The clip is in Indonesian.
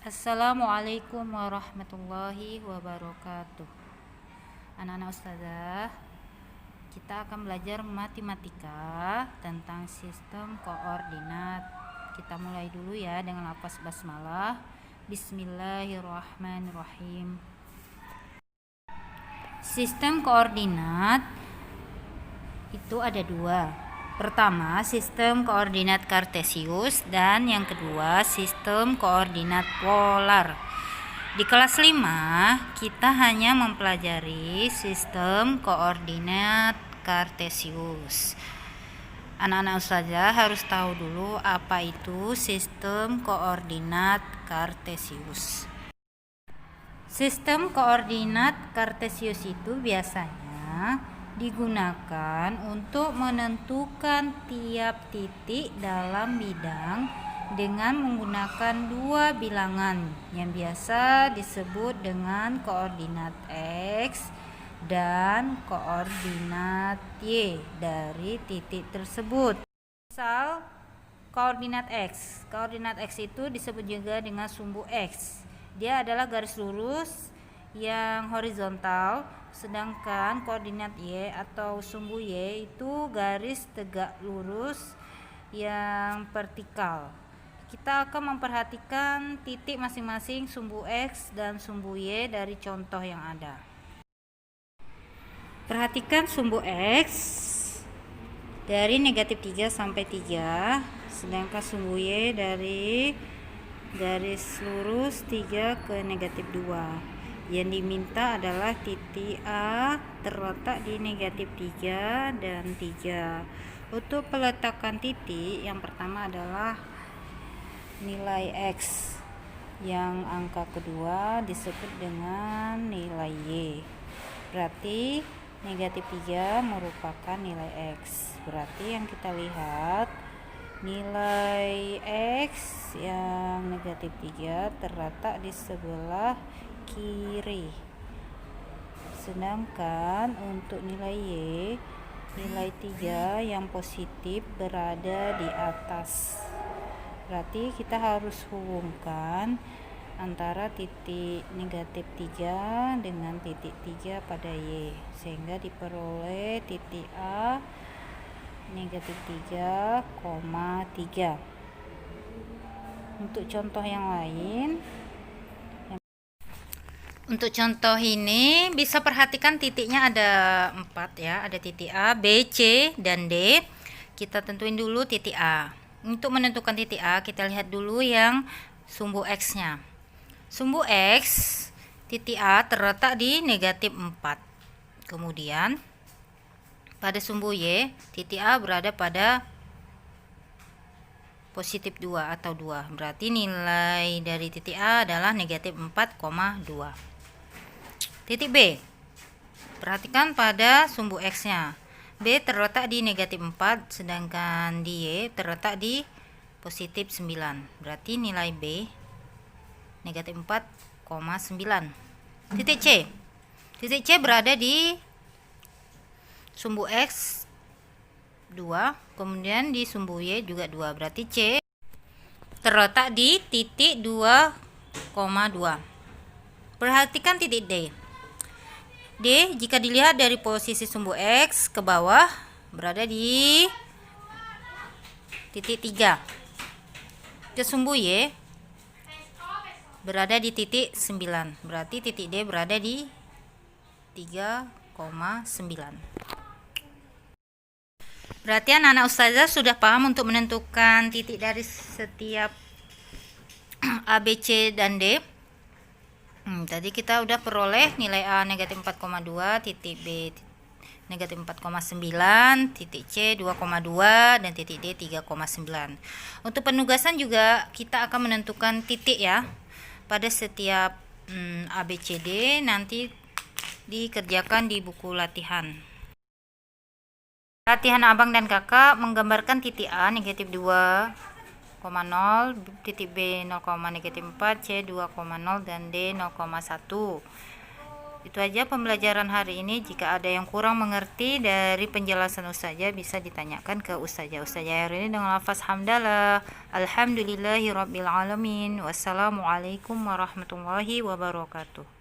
Assalamualaikum warahmatullahi wabarakatuh. Anak-anak ustazah, kita akan belajar matematika tentang sistem koordinat. Kita mulai dulu ya dengan lafaz basmalah. Bismillahirrahmanirrahim. Sistem koordinat itu ada dua. Pertama, sistem koordinat kartesius, dan yang kedua, sistem koordinat polar. Di kelas 5, kita hanya mempelajari sistem koordinat kartesius. Anak-anak ustazah harus tahu dulu apa itu sistem koordinat kartesius. Sistem koordinat kartesius itu biasanya digunakan untuk menentukan tiap titik dalam bidang dengan menggunakan dua bilangan yang biasa disebut dengan koordinat X dan koordinat Y dari titik tersebut. Misal koordinat X. Koordinat X itu disebut juga dengan sumbu X. Dia adalah garis lurus yang horizontal, sedangkan koordinat Y atau sumbu Y itu garis tegak lurus yang vertikal. Kita akan memperhatikan titik masing-masing sumbu X dan sumbu Y dari contoh yang ada. Perhatikan sumbu X dari negatif 3 sampai 3, sedangkan sumbu Y dari garis lurus 3 ke negatif 2. Yang diminta adalah titik A terletak di negatif 3 dan 3. Untuk peletakan titik, yang pertama adalah nilai X, yang angka kedua disebut dengan nilai Y. Berarti negatif 3 merupakan nilai X. Berarti yang kita lihat nilai X yang negatif 3 terletak di sebelah kiri. Sedangkan untuk nilai Y, nilai 3 yang positif berada di atas. Berarti kita harus hubungkan antara titik negatif 3 dengan titik 3 pada Y, sehingga diperoleh titik A negatif 3,3. Untuk contoh yang lain, untuk contoh ini bisa perhatikan titiknya ada 4 ya, ada titik A, B, C, dan D. Kita tentuin dulu titik A. Untuk menentukan titik A, kita lihat dulu yang sumbu X-nya. Sumbu X, titik A terletak di negatif 4. Kemudian pada sumbu Y, titik A berada pada positif 2 atau 2. Berarti nilai dari titik A adalah negatif 4,2. Titik B, perhatikan pada sumbu X-nya. B terletak di negatif 4, sedangkan di Y terletak di positif 9. Berarti nilai B negatif 4,9. Titik C. Titik C berada di sumbu X 2, kemudian di sumbu Y juga 2. Berarti C terletak di titik 2,2. Perhatikan titik D. D jika dilihat dari posisi sumbu X ke bawah berada di titik 3. Ke sumbu Y berada di titik 9. Berarti titik D berada di 3,9. Berarti anak-anak ustazah sudah paham untuk menentukan titik dari setiap A, B, C, dan D. Tadi kita udah peroleh nilai A negatif 4,2, titik B negatif 4,9, titik C 2,2, dan titik D 3,9. Untuk penugasan juga kita akan menentukan titik ya pada setiap A, B, C, D, nanti dikerjakan di buku latihan. Latihan abang dan kakak menggambarkan titik A negatif 2,0, titik B 0, negatif 4, C 2,0, dan D 0,1. Itu aja pembelajaran hari ini. Jika ada yang kurang mengerti dari penjelasan ustazah, bisa ditanyakan ke ustazah. Ustazah hari ini dengan lafaz hamdalah. Alhamdulillahirabbil alamin. Wassalamualaikum warahmatullahi wabarakatuh.